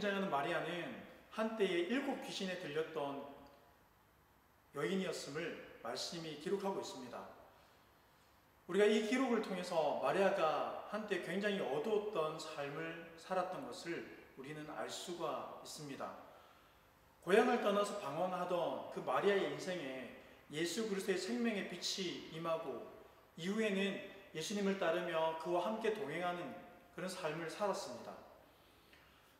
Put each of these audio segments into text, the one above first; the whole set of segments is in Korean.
등장하는 마리아는 한때에 7 귀신에 들렸던 여인이었음을 말씀이 기록하고 있습니다. 우리가 이 기록을 통해서 마리아가 한때 굉장히 어두웠던 삶을 살았던 것을 우리는 알 수가 있습니다. 고향을 떠나서 방황하던 그 마리아의 인생에 예수 그리스도의 생명의 빛이 임하고 이후에는 예수님을 따르며 그와 함께 동행하는 그런 삶을 살았습니다.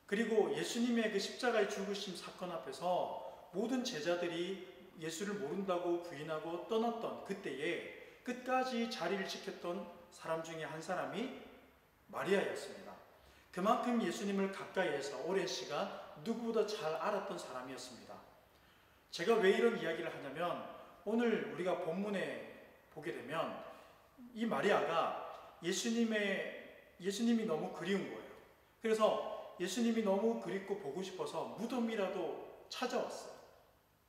그리고 예수님의 그 십자가의 죽으심 사건 앞에서 모든 제자들이 예수를 모른다고 부인하고 떠났던 그때에 끝까지 자리를 지켰던 사람 중에 한 사람이 마리아였습니다. 그만큼 예수님을 가까이에서 오랜 시간 누구보다 잘 알았던 사람이었습니다. 제가 왜 이런 이야기를 하냐면 오늘 우리가 본문에 보게 되면 이 마리아가 예수님이 너무 그리운 거예요. 그래서 예수님이 너무 그립고 보고 싶어서 무덤이라도 찾아왔어요.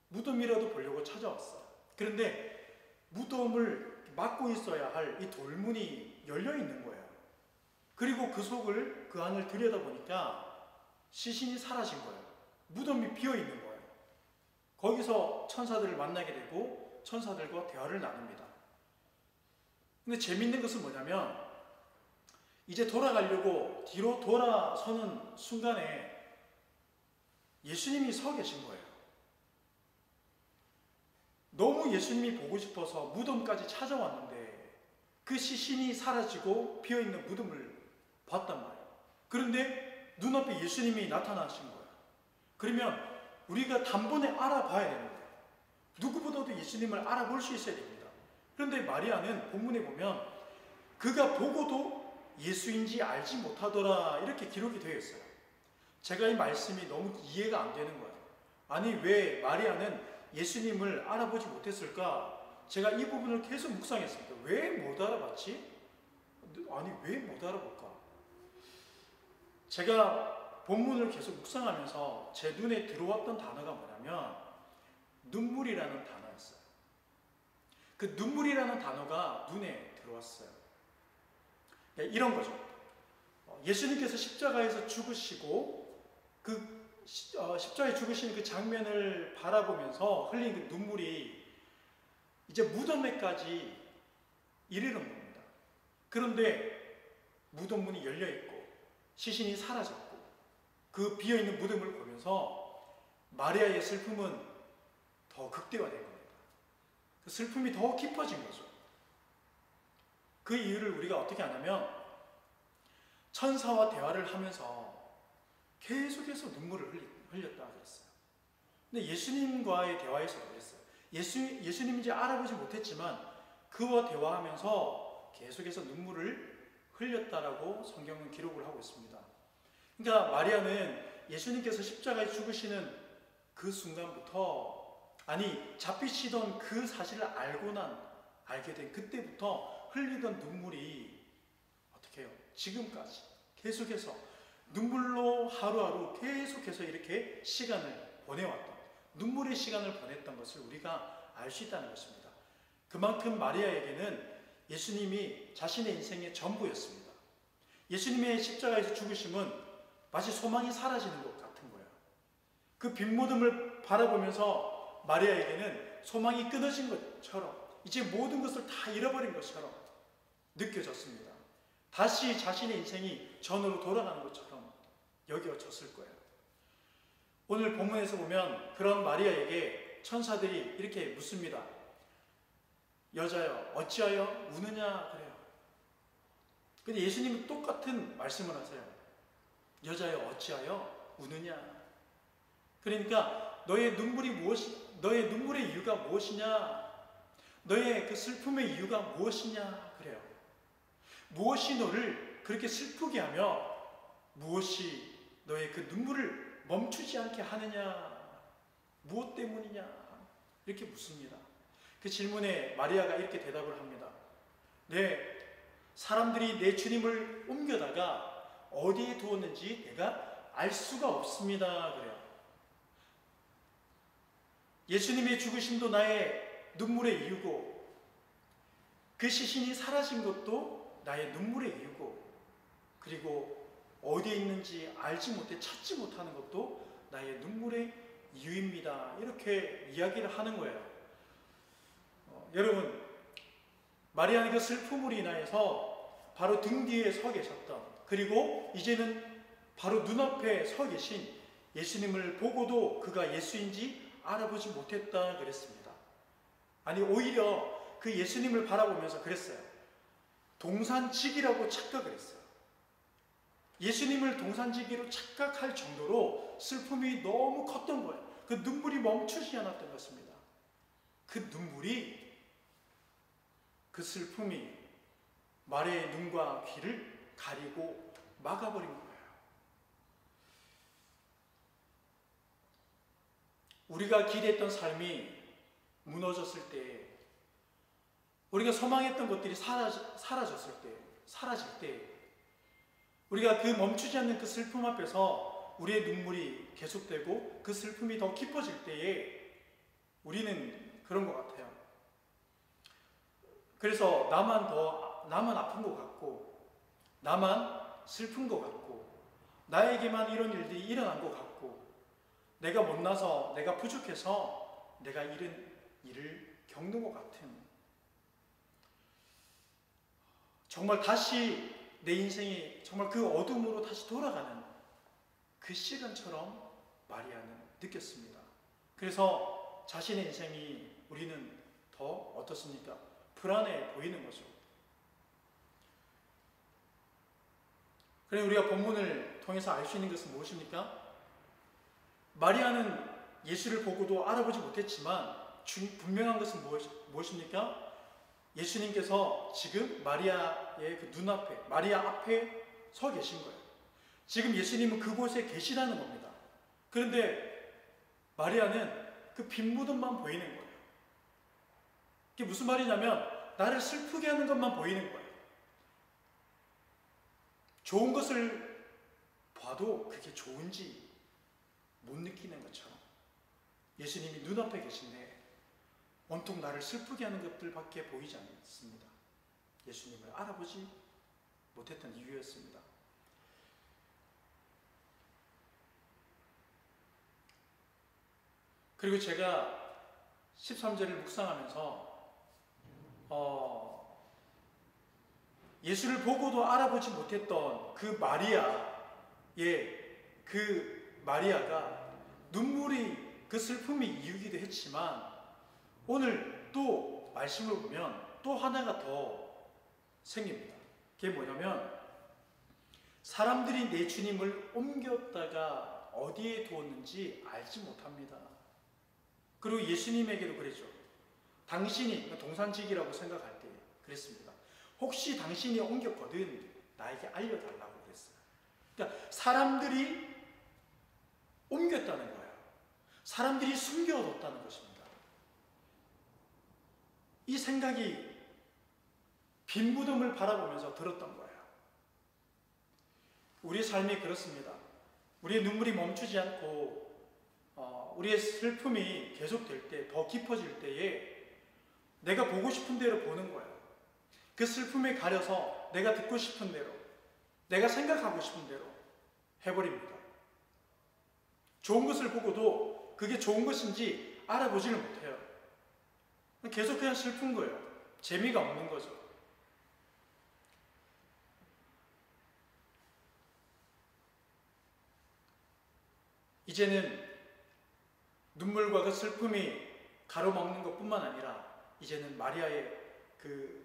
무덤이라도 보려고 찾아왔어요. 그런데 무덤을 막고 있어야 할 이 돌문이 열려 있는 거예요. 그리고 그 안을 들여다보니까 시신이 사라진 거예요. 무덤이 비어 있는 거예요. 거기서 천사들을 만나게 되고 천사들과 대화를 나눕니다. 근데 재밌는 것은 뭐냐면 이제 돌아가려고 뒤로 돌아서는 순간에 예수님이 서 계신 거예요. 너무 예수님이 보고 싶어서 무덤까지 찾아왔는데 그 시신이 사라지고 비어있는 무덤을 봤단 말이에요. 그런데 눈앞에 예수님이 나타나신 거예요. 그러면 우리가 단번에 알아봐야 되는 거예요. 누구보다도 예수님을 알아볼 수 있어야 됩니다. 그런데 마리아는 본문에 보면 그가 보고도 예수인지 알지 못하더라 이렇게 기록이 되어 있어요. 제가 이 말씀이 너무 이해가 안 되는 거예요. 아니 왜 마리아는 예수님을 알아보지 못했을까? 제가 이 부분을 계속 묵상했습니다. 왜 못 알아봤지? 아니 왜 못 알아볼까? 제가 본문을 계속 묵상하면서 제 눈에 들어왔던 단어가 뭐냐면 눈물이라는 단어였어요. 그 눈물이라는 단어가 눈에 들어왔어요. 이런 거죠. 예수님께서 십자가에서 죽으시고 그 십자가에 죽으시는 그 장면을 바라보면서 흘린 그 눈물이 이제 무덤에까지 이르는 겁니다. 그런데 무덤 문이 열려있고 시신이 사라졌고 그 비어있는 무덤을 보면서 마리아의 슬픔은 더 극대화된 겁니다. 그 슬픔이 더 깊어진 거죠. 그 이유를 우리가 어떻게 아냐면 천사와 대화를 하면서 계속해서 눈물을 흘렸다 그랬어요. 근데 예수님과의 대화에서도 그랬어요. 예수님인지 알아보지 못했지만 그와 대화하면서 계속해서 눈물을 흘렸다라고 성경은 기록을 하고 있습니다. 그러니까 마리아는 예수님께서 십자가에 죽으시는 그 순간부터 잡히시던 그 사실을 알게 된 그때부터 흘리던 눈물이 어떻게 해요? 지금까지 계속해서 눈물로 하루하루 계속해서 이렇게 시간을 보내왔던 눈물의 시간을 보냈던 것을 우리가 알 수 있다는 것입니다. 그만큼 마리아에게는 예수님이 자신의 인생의 전부였습니다. 예수님의 십자가에서 죽으심은 마치 소망이 사라지는 것 같은 거예요. 그 빈 무덤을 바라보면서 마리아에게는 소망이 끊어진 것처럼 이제 모든 것을 다 잃어버린 것처럼 느껴졌습니다. 다시 자신의 인생이 전으로 돌아가는 것처럼 여겨졌을 거예요. 오늘 본문에서 보면 그런 마리아에게 천사들이 이렇게 묻습니다. 여자여 어찌하여 우느냐 그래요. 근데 예수님은 똑같은 말씀을 하세요. 여자여 어찌하여 우느냐. 그러니까 너의 눈물의 이유가 무엇이냐? 너의 그 슬픔의 이유가 무엇이냐 그래요. 무엇이 너를 그렇게 슬프게 하며 무엇이 너의 그 눈물을 멈추지 않게 하느냐? 무엇 때문이냐? 이렇게 묻습니다. 그 질문에 마리아가 이렇게 대답을 합니다. 네, 사람들이 내 주님을 옮겨다가 어디에 두었는지 내가 알 수가 없습니다. 그래요. 예수님의 죽으심도 나의 눈물의 이유고 그 시신이 사라진 것도 나의 눈물의 이유고 그리고 어디에 있는지 알지 못해 찾지 못하는 것도 나의 눈물의 이유입니다. 이렇게 이야기를 하는 거예요. 여러분, 마리아는 그 슬픔으로 인하여서 바로 등 뒤에 서 계셨던, 그리고 이제는 바로 눈앞에 서 계신 예수님을 보고도 그가 예수인지 알아보지 못했다 그랬습니다. 아니, 오히려 그 예수님을 바라보면서 그랬어요. 동산지기라고 착각을 했어요. 예수님을 동산지기로 착각할 정도로 슬픔이 너무 컸던 거예요. 그 눈물이 멈추지 않았던 것입니다. 그 눈물이, 그 슬픔이 마리아의 눈과 귀를 가리고 막아버린 거예요. 우리가 기대했던 삶이 무너졌을 때, 우리가 소망했던 것들이 사라질 때, 우리가 그 멈추지 않는 그 슬픔 앞에서 우리의 눈물이 계속되고 그 슬픔이 더 깊어질 때에 우리는 그런 것 같아요. 그래서 나만 아픈 것 같고, 나만 슬픈 것 같고, 나에게만 이런 일들이 일어난 것 같고, 내가 못나서, 내가 부족해서 내가 이런 일을 겪는 것 같은, 정말 다시 내 인생이 정말 그 어둠으로 다시 돌아가는 그 시간처럼 마리아는 느꼈습니다. 그래서 자신의 인생이 우리는 더 어떻습니까? 불안해 보이는 거죠. 그래서 우리가 본문을 통해서 알 수 있는 것은 무엇입니까? 마리아는 예수를 보고도 알아보지 못했지만 분명한 것은 무엇입니까? 예수님께서 지금 마리아의 그 눈앞에, 마리아 앞에 서 계신 거예요. 지금 예수님은 그곳에 계시다는 겁니다. 그런데 마리아는 그 빈 무덤만 보이는 거예요. 그게 무슨 말이냐면 나를 슬프게 하는 것만 보이는 거예요. 좋은 것을 봐도 그게 좋은지 못 느끼는 것처럼 예수님이 눈앞에 계신데 온통 나를 슬프게 하는 것들밖에 보이지 않습니다. 예수님을 알아보지 못했던 이유였습니다. 그리고 제가 13절을 묵상하면서 예수를 보고도 알아보지 못했던 그 마리아가 눈물이, 그 슬픔이 이유기도 했지만 오늘 또 말씀을 보면 또 하나가 더 생깁니다. 그게 뭐냐면 사람들이 내 주님을 옮겼다가 어디에 두었는지 알지 못합니다. 그리고 예수님에게도 그랬죠. 당신이 동산지기라고 생각할 때 그랬습니다. 혹시 당신이 옮겼거든 나에게 알려달라고 그랬어요. 그러니까 사람들이 옮겼다는 거예요. 사람들이 숨겨뒀다는 것입니다. 이 생각이 빈 무덤을 바라보면서 들었던 거예요. 우리의 삶이 그렇습니다. 우리의 눈물이 멈추지 않고 우리의 슬픔이 계속될 때, 더 깊어질 때에 내가 보고 싶은 대로 보는 거예요. 그 슬픔에 가려서 내가 듣고 싶은 대로, 내가 생각하고 싶은 대로 해버립니다. 좋은 것을 보고도 그게 좋은 것인지 알아보지를 못해요. 계속 그냥 슬픈 거예요. 재미가 없는 거죠. 이제는 눈물과 그 슬픔이 가로막는 것뿐만 아니라 이제는 마리아의 그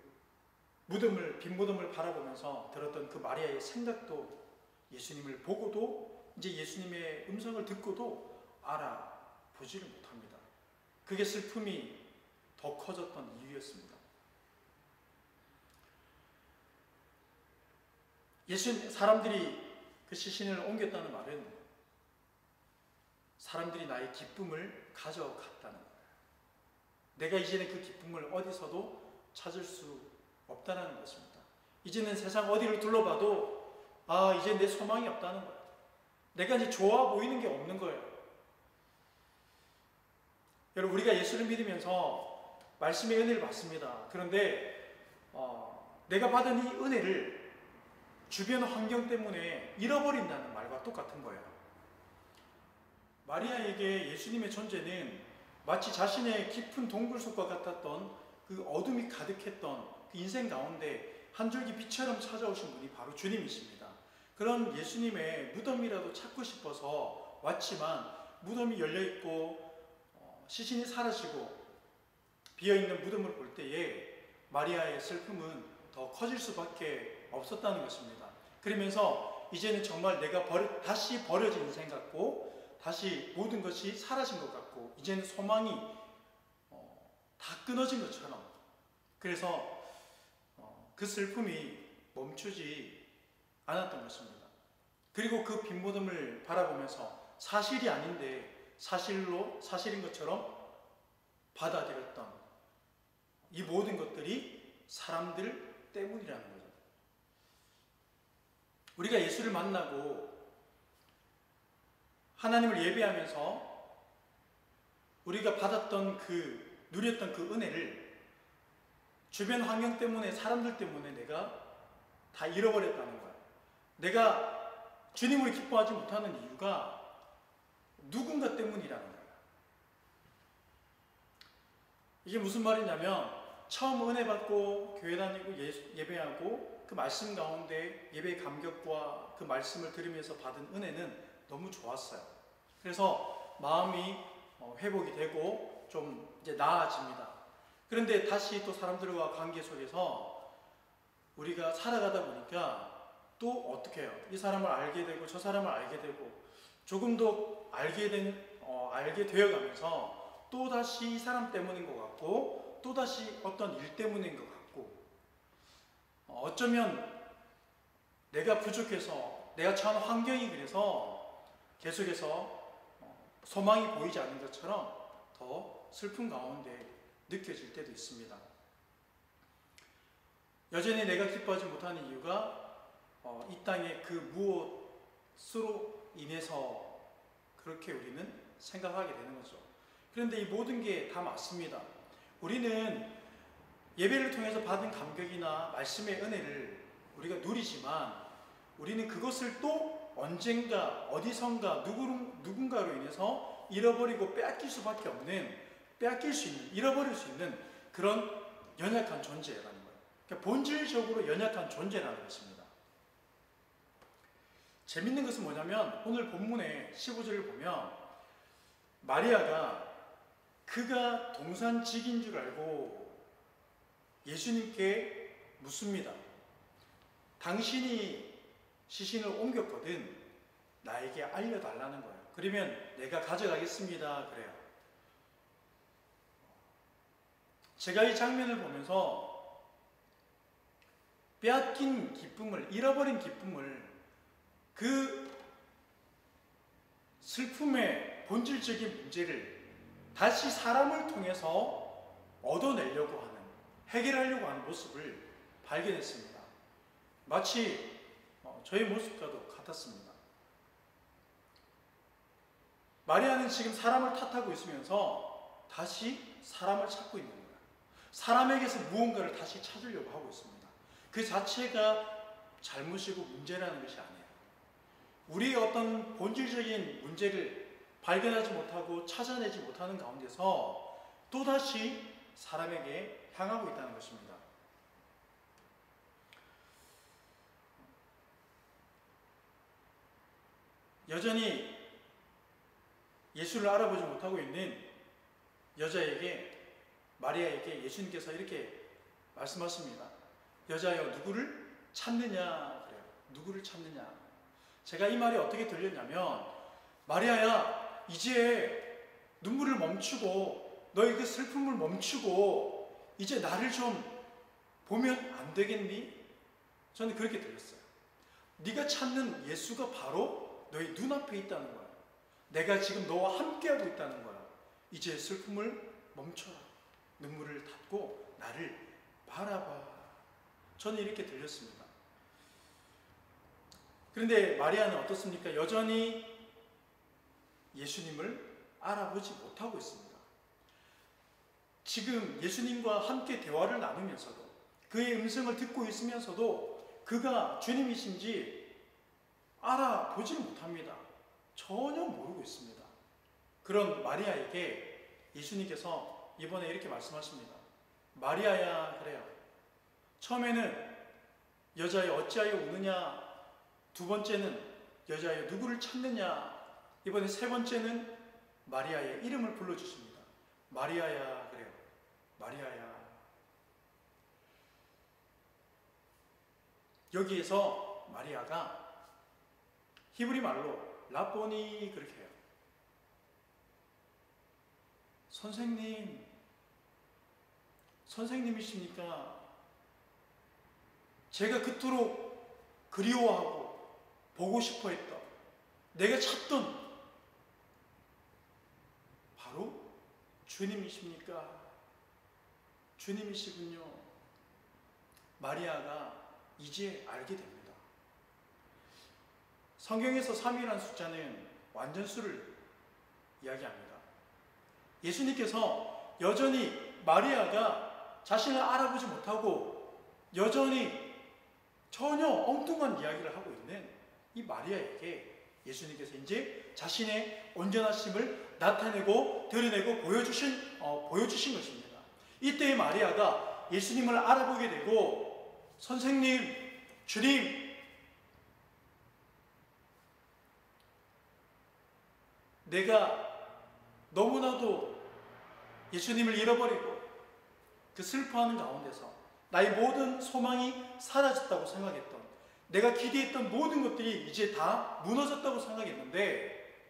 빈 무덤을 바라보면서 들었던 그 마리아의 생각도 예수님을 보고도 이제 예수님의 음성을 듣고도 알아보지를 못합니다. 그게 슬픔이 더 커졌던 이유였습니다. 사람들이 그 시신을 옮겼다는 말은 사람들이 나의 기쁨을 가져갔다는 거예요. 내가 이제는 그 기쁨을 어디서도 찾을 수 없다는 것입니다. 이제는 세상 어디를 둘러봐도 이제 내 소망이 없다는 거예요. 내가 이제 좋아 보이는 게 없는 거예요. 여러분, 우리가 예수를 믿으면서 말씀의 은혜를 받습니다. 그런데 내가 받은 이 은혜를 주변 환경 때문에 잃어버린다는 말과 똑같은 거예요. 마리아에게 예수님의 존재는 마치 자신의 깊은 동굴 속과 같았던 그 어둠이 가득했던 그 인생 가운데 한 줄기 빛처럼 찾아오신 분이 바로 주님이십니다. 그런 예수님의 무덤이라도 찾고 싶어서 왔지만 무덤이 열려있고 시신이 사라지고 비어있는 무덤을 볼 때에 마리아의 슬픔은 더 커질 수밖에 없었다는 것입니다. 그러면서 이제는 정말 내가 다시 버려진 인생 같고 다시 모든 것이 사라진 것 같고 이제는 소망이 다 끊어진 것처럼, 그래서 그 슬픔이 멈추지 않았던 것입니다. 그리고 그 빈 무덤을 바라보면서 사실이 아닌데 사실인 것처럼 받아들였던 이 모든 것들이 사람들 때문이라는 거죠. 우리가 예수를 만나고 하나님을 예배하면서 우리가 누렸던 그 은혜를 주변 환경 때문에, 사람들 때문에 내가 다 잃어버렸다는 거야. 내가 주님을 기뻐하지 못하는 이유가 누군가 때문이라는 거야. 이게 무슨 말이냐면, 처음 은혜 받고 교회 다니고 예배하고 그 말씀 가운데 예배의 감격과 그 말씀을 들으면서 받은 은혜는 너무 좋았어요. 그래서 마음이 회복이 되고 좀 이제 나아집니다. 그런데 다시 또 사람들과 관계 속에서 우리가 살아가다 보니까 또 어떻게 해요? 이 사람을 알게 되고 저 사람을 알게 되고 조금 더 알게 되어가면서 또 다시 이 사람 때문인 것 같고 또 다시 어떤 일 때문인 것 같고, 어쩌면 내가 부족해서, 내가 처한 환경이 그래서 계속해서 소망이 보이지 않는 것처럼 더 슬픈 가운데 느껴질 때도 있습니다. 여전히 내가 기뻐하지 못하는 이유가 이 땅의 그 무엇으로 인해서 그렇게 우리는 생각하게 되는 거죠. 그런데 이 모든 게 다 맞습니다. 우리는 예배를 통해서 받은 감격이나 말씀의 은혜를 우리가 누리지만 우리는 그것을 또 언젠가 어디선가 누군가로 인해서 잃어버리고 빼앗길 수밖에 없는, 잃어버릴 수 있는 그런 연약한 존재라는 거예요. 그러니까 본질적으로 연약한 존재라는 것입니다. 재밌는 것은 뭐냐면 오늘 본문의 15절을 보면 마리아가 그가 동산직인 줄 알고 예수님께 묻습니다. 당신이 시신을 옮겼거든 나에게 알려달라는 거예요. 그러면 내가 가져가겠습니다. 그래요. 제가 이 장면을 보면서 빼앗긴 기쁨을, 잃어버린 기쁨을, 그 슬픔의 본질적인 문제를 다시 사람을 통해서 얻어내려고 하는, 해결하려고 하는 모습을 발견했습니다. 마치 저의 모습과도 같았습니다. 마리아는 지금 사람을 탓하고 있으면서 다시 사람을 찾고 있는 거예요. 사람에게서 무언가를 다시 찾으려고 하고 있습니다. 그 자체가 잘못이고 문제라는 것이 아니에요. 우리의 어떤 본질적인 문제를 발견하지 못하고 찾아내지 못하는 가운데서 또다시 사람에게 향하고 있다는 것입니다. 여전히 예수를 알아보지 못하고 있는 여자에게, 마리아에게 예수님께서 이렇게 말씀하십니다. 여자여, 누구를 찾느냐? 그래요. 누구를 찾느냐? 제가 이 말이 어떻게 들렸냐면, 마리아야, 이제 눈물을 멈추고 너의 그 슬픔을 멈추고 이제 나를 좀 보면 안 되겠니? 저는 그렇게 들렸어요. 네가 찾는 예수가 바로 너의 눈앞에 있다는 거야. 내가 지금 너와 함께하고 있다는 거야. 이제 슬픔을 멈춰라. 눈물을 닫고 나를 바라봐. 저는 이렇게 들렸습니다. 그런데 마리아는 어떻습니까? 여전히 예수님을 알아보지 못하고 있습니다. 지금 예수님과 함께 대화를 나누면서도, 그의 음성을 듣고 있으면서도 그가 주님이신지 알아보지는 못합니다. 전혀 모르고 있습니다. 그런 마리아에게 예수님께서 이번에 이렇게 말씀하십니다. 마리아야, 그래요. 처음에는 여자여 어찌하여 우느냐, 두 번째는 여자여 누구를 찾느냐, 이번에 세 번째는 마리아의 이름을 불러주십니다. 마리아야, 그래요. 마리아야. 여기에서 마리아가 히브리 말로 라보니 그렇게 해요. 선생님이십니까? 제가 그토록 그리워하고 보고 싶어 했던, 내가 찾던 바로 주님이십니까? 주님이시군요. 마리아가 이제 알게 됩니다. 성경에서 3이라는 숫자는 완전수를 이야기합니다. 예수님께서 여전히 마리아가 자신을 알아보지 못하고 여전히 전혀 엉뚱한 이야기를 하고 있는 이 마리아에게 예수님께서 이제 자신의 온전하심을 나타내고 드러내고 보여주신 것입니다. 이때 마리아가 예수님을 알아보게 되고, 선생님, 주님, 내가 너무나도 예수님을 잃어버리고 그 슬퍼하는 가운데서 나의 모든 소망이 사라졌다고 생각했던, 내가 기대했던 모든 것들이 이제 다 무너졌다고 생각했는데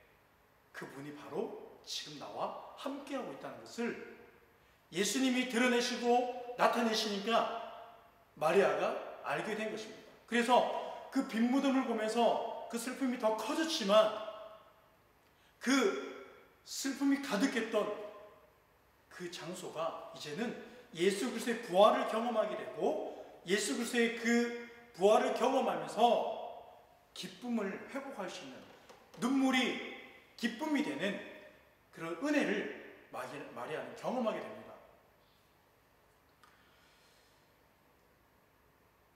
그분이 바로 지금 나와 함께하고 있다는 것을 예수님이 드러내시고 나타내시니까 마리아가 알게 된 것입니다. 그래서 그 빈 무덤을 보면서 그 슬픔이 더 커졌지만 그 슬픔이 가득했던 그 장소가 이제는 예수 그리스도의 부활을 경험하게 되고, 예수 그리스도의 그 부활을 경험하면서 기쁨을 회복할 수 있는, 눈물이 기쁨이 되는 그런 은혜를 마리아는 경험하게 됩니다.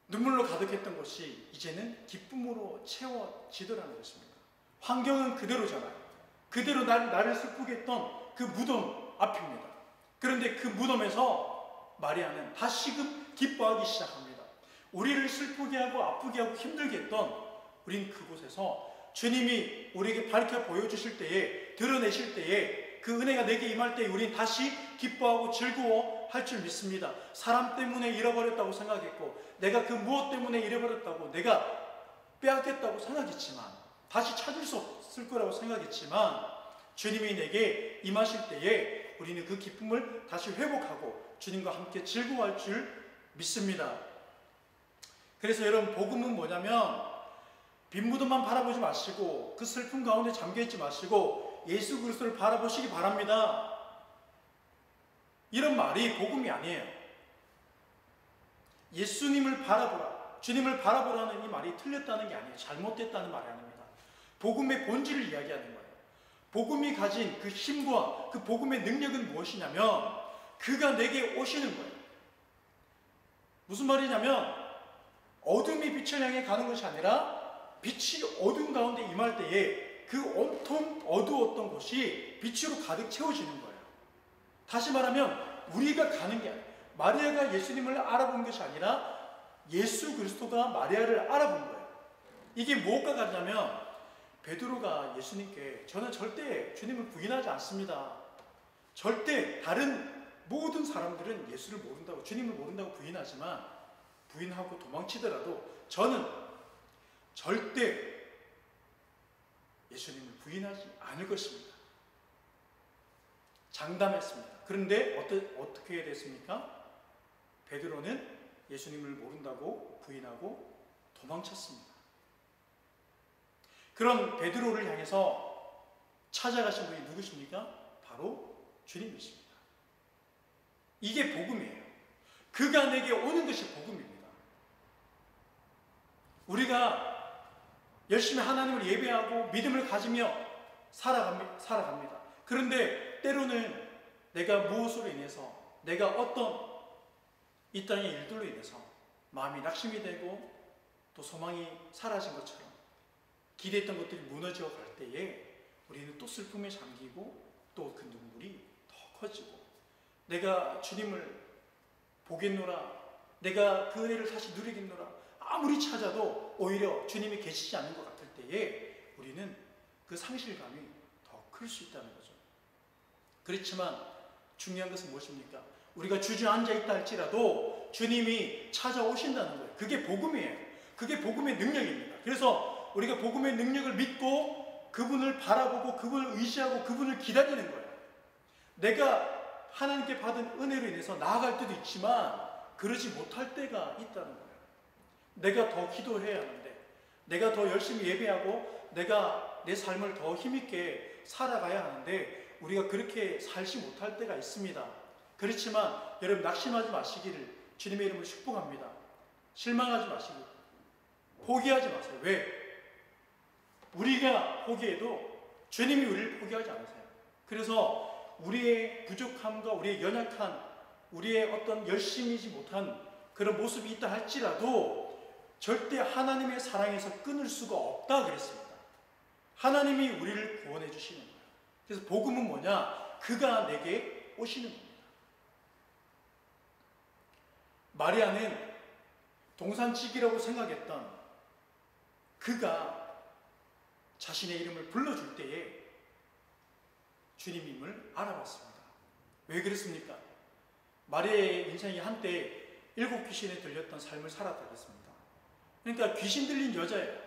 눈물로 가득했던 것이 이제는 기쁨으로 채워지더라는 것입니다. 환경은 그대로잖아요. 그대로 나를 슬프게 했던 그 무덤 앞입니다. 그런데 그 무덤에서 마리아는 다시금 기뻐하기 시작합니다. 우리를 슬프게 하고 아프게 하고 힘들게 했던 우린 그곳에서 주님이 우리에게 밝혀 보여주실 때에, 드러내실 때에, 그 은혜가 내게 임할 때에 우린 다시 기뻐하고 즐거워할 줄 믿습니다. 사람 때문에 잃어버렸다고 생각했고, 내가 그 무엇 때문에 잃어버렸다고, 내가 빼앗겼다고 생각했지만, 다시 찾을 수 없을 거라고 생각했지만, 주님이 내게 임하실 때에 우리는 그 기쁨을 다시 회복하고 주님과 함께 즐거워할 줄 믿습니다. 그래서 여러분, 복음은 뭐냐면 빈 무덤만 바라보지 마시고 그 슬픔 가운데 잠겨있지 마시고 예수 그리스도를 바라보시기 바랍니다. 이런 말이 복음이 아니에요. 예수님을 바라보라, 주님을 바라보라는 이 말이 틀렸다는 게 아니에요. 잘못됐다는 말이 아닙니다. 복음의 본질을 이야기하는 거예요. 복음이 가진 그 힘과 그 복음의 능력은 무엇이냐면 그가 내게 오시는 거예요. 무슨 말이냐면 어둠이 빛을 향해 가는 것이 아니라 빛이 어둠 가운데 임할 때에 그 온통 어두웠던 곳이 빛으로 가득 채워지는 거예요. 다시 말하면 우리가 가는 게 아니에요. 마리아가 예수님을 알아본 것이 아니라 예수 그리스도가 마리아를 알아본 거예요. 이게 무엇과 같냐면 베드로가 예수님께 저는 절대 주님을 부인하지 않습니다. 절대 다른 모든 사람들은 예수를 모른다고, 주님을 모른다고 부인하지만, 부인하고 도망치더라도 저는 절대 예수님을 부인하지 않을 것입니다. 장담했습니다. 그런데 어떻게 됐습니까? 베드로는 예수님을 모른다고 부인하고 도망쳤습니다. 그런 베드로를 향해서 찾아가신 분이 누구십니까? 바로 주님이십니다. 이게 복음이에요. 그가 내게 오는 것이 복음입니다. 우리가 열심히 하나님을 예배하고 믿음을 가지며 살아갑니다. 그런데 때로는 내가 무엇으로 인해서, 내가 어떤 이 땅의 일들로 인해서 마음이 낙심이 되고 또 소망이 사라진 것처럼 기대했던 것들이 무너져 갈 때에 우리는 또 슬픔에 잠기고 또 그 눈물이 더 커지고 내가 주님을 보겠노라, 내가 그 은혜를 다시 누리겠노라 아무리 찾아도 오히려 주님이 계시지 않은 것 같을 때에 우리는 그 상실감이 더 클 수 있다는 거죠. 그렇지만 중요한 것은 무엇입니까? 우리가 주저앉아 있다 할지라도 주님이 찾아오신다는 거예요. 그게 복음이에요. 그게 복음의 능력입니다. 그래서 우리가 복음의 능력을 믿고 그분을 바라보고 그분을 의지하고 그분을 기다리는 거예요. 내가 하나님께 받은 은혜로 인해서 나아갈 때도 있지만 그러지 못할 때가 있다는 거예요. 내가 더 기도해야 하는데, 내가 더 열심히 예배하고 내가 내 삶을 더 힘있게 살아가야 하는데 우리가 그렇게 살지 못할 때가 있습니다. 그렇지만 여러분 낙심하지 마시기를 주님의 이름으로 축복합니다. 실망하지 마시고 포기하지 마세요. 왜? 우리가 포기해도 주님이 우리를 포기하지 않으세요. 그래서 우리의 부족함과 우리의 연약한, 우리의 어떤 열심이지 못한 그런 모습이 있다 할지라도 절대 하나님의 사랑에서 끊을 수가 없다 그랬습니다. 하나님이 우리를 구원해 주시는 거예요. 그래서 복음은 뭐냐? 그가 내게 오시는 겁니다. 마리아는 동산직이라고 생각했던 그가 자신의 이름을 불러줄 때에 주님임을 알아봤습니다. 왜 그랬습니까? 마리아의 인생이 한때 7 귀신에 들렸던 삶을 살았다 그랬습니다. 그러니까 귀신 들린 여자예요.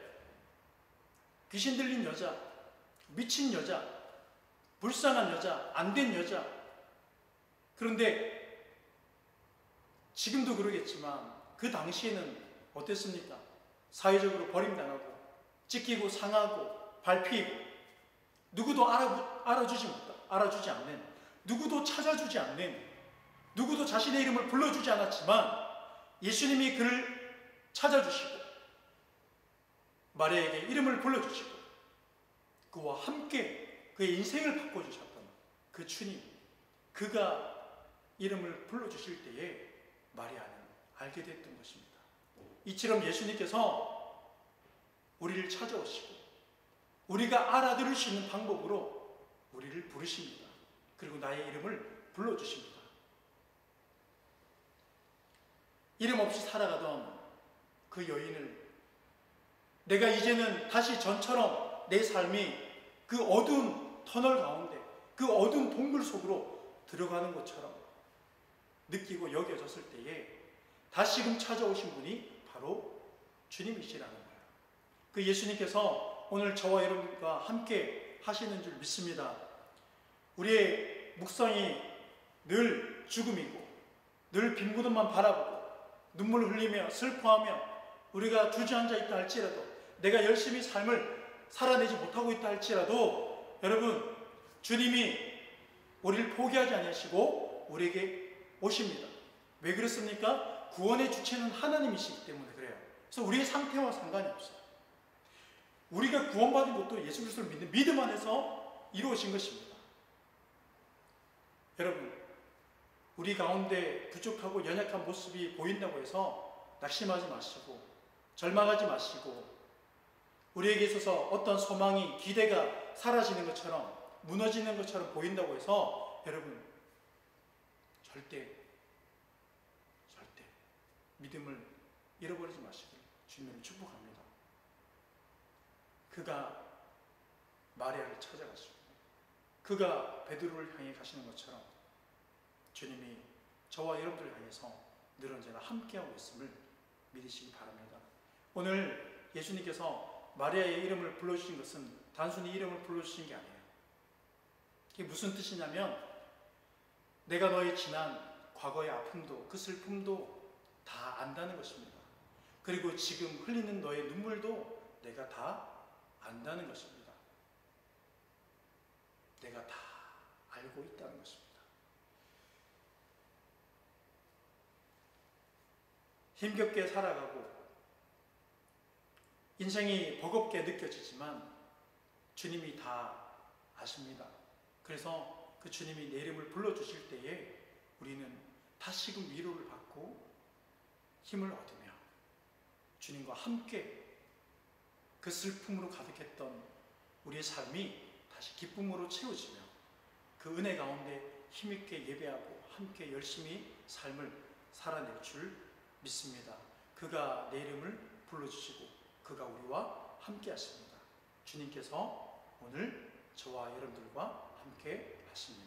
귀신 들린 여자, 미친 여자, 불쌍한 여자, 안된 여자. 그런데 지금도 그러겠지만 그 당시에는 어땠습니까? 사회적으로 버림당하고 찢기고 상하고 밟히고 누구도 알아주지 않는, 누구도 찾아주지 않는, 누구도 자신의 이름을 불러주지 않았지만 예수님이 그를 찾아주시고 마리아에게 이름을 불러주시고 그와 함께 그의 인생을 바꿔주셨던 그 주님, 그가 이름을 불러주실 때에 마리아는 알게 됐던 것입니다. 이처럼 예수님께서 우리를 찾아오시고 우리가 알아들을 수 있는 방법으로 우리를 부르십니다. 그리고 나의 이름을 불러주십니다. 이름 없이 살아가던 그 여인을 내가 이제는 다시 전처럼 내 삶이 그 어두운 터널 가운데, 그 어두운 동굴 속으로 들어가는 것처럼 느끼고 여겨졌을 때에 다시금 찾아오신 분이 바로 주님이시라는 거예요. 그 예수님께서 오늘 저와 여러분과 함께 하시는 줄 믿습니다. 우리의 묵상이 늘 죽음이고 늘 빈 무덤만 바라보고 눈물을 흘리며 슬퍼하며 우리가 주저앉아 있다 할지라도, 내가 열심히 삶을 살아내지 못하고 있다 할지라도 여러분, 주님이 우리를 포기하지 아니하시고 우리에게 오십니다. 왜 그렇습니까? 구원의 주체는 하나님이시기 때문에 그래요. 그래서 우리의 상태와 상관이 없어요. 우리가 구원받은 것도 예수 그리스도를 믿는 믿음 안에서 이루어진 것입니다. 여러분, 우리 가운데 부족하고 연약한 모습이 보인다고 해서 낙심하지 마시고 절망하지 마시고 우리에게 있어서 어떤 소망이, 기대가 사라지는 것처럼, 무너지는 것처럼 보인다고 해서 여러분 절대 믿음을 잃어버리지 마시길 주님을 축복합니다. 그가 마리아를 찾아가시고 그가 베드로를 향해 가시는 것처럼 주님이 저와 여러분들을 향해서 늘 언제나 함께하고 있음을 믿으시기 바랍니다. 오늘 예수님께서 마리아의 이름을 불러주신 것은 단순히 이름을 불러주신 게 아니에요. 그게 무슨 뜻이냐면 내가 너의 지난 과거의 아픔도 그 슬픔도 다 안다는 것입니다. 그리고 지금 흘리는 너의 눈물도 내가 다 안다는 것입니다. 내가 다 알고 있다는 것입니다. 힘겹게 살아가고 인생이 버겁게 느껴지지만 주님이 다 아십니다. 그래서 그 주님이 내 이름을 불러주실 때에 우리는 다시금 위로를 받고 힘을 얻으며 주님과 함께 그 슬픔으로 가득했던 우리의 삶이 다시 기쁨으로 채워지며 그 은혜 가운데 힘있게 예배하고 함께 열심히 삶을 살아낼 줄 믿습니다. 그가 내 이름을 불러주시고 그가 우리와 함께 하십니다. 주님께서 오늘 저와 여러분들과 함께 하십니다.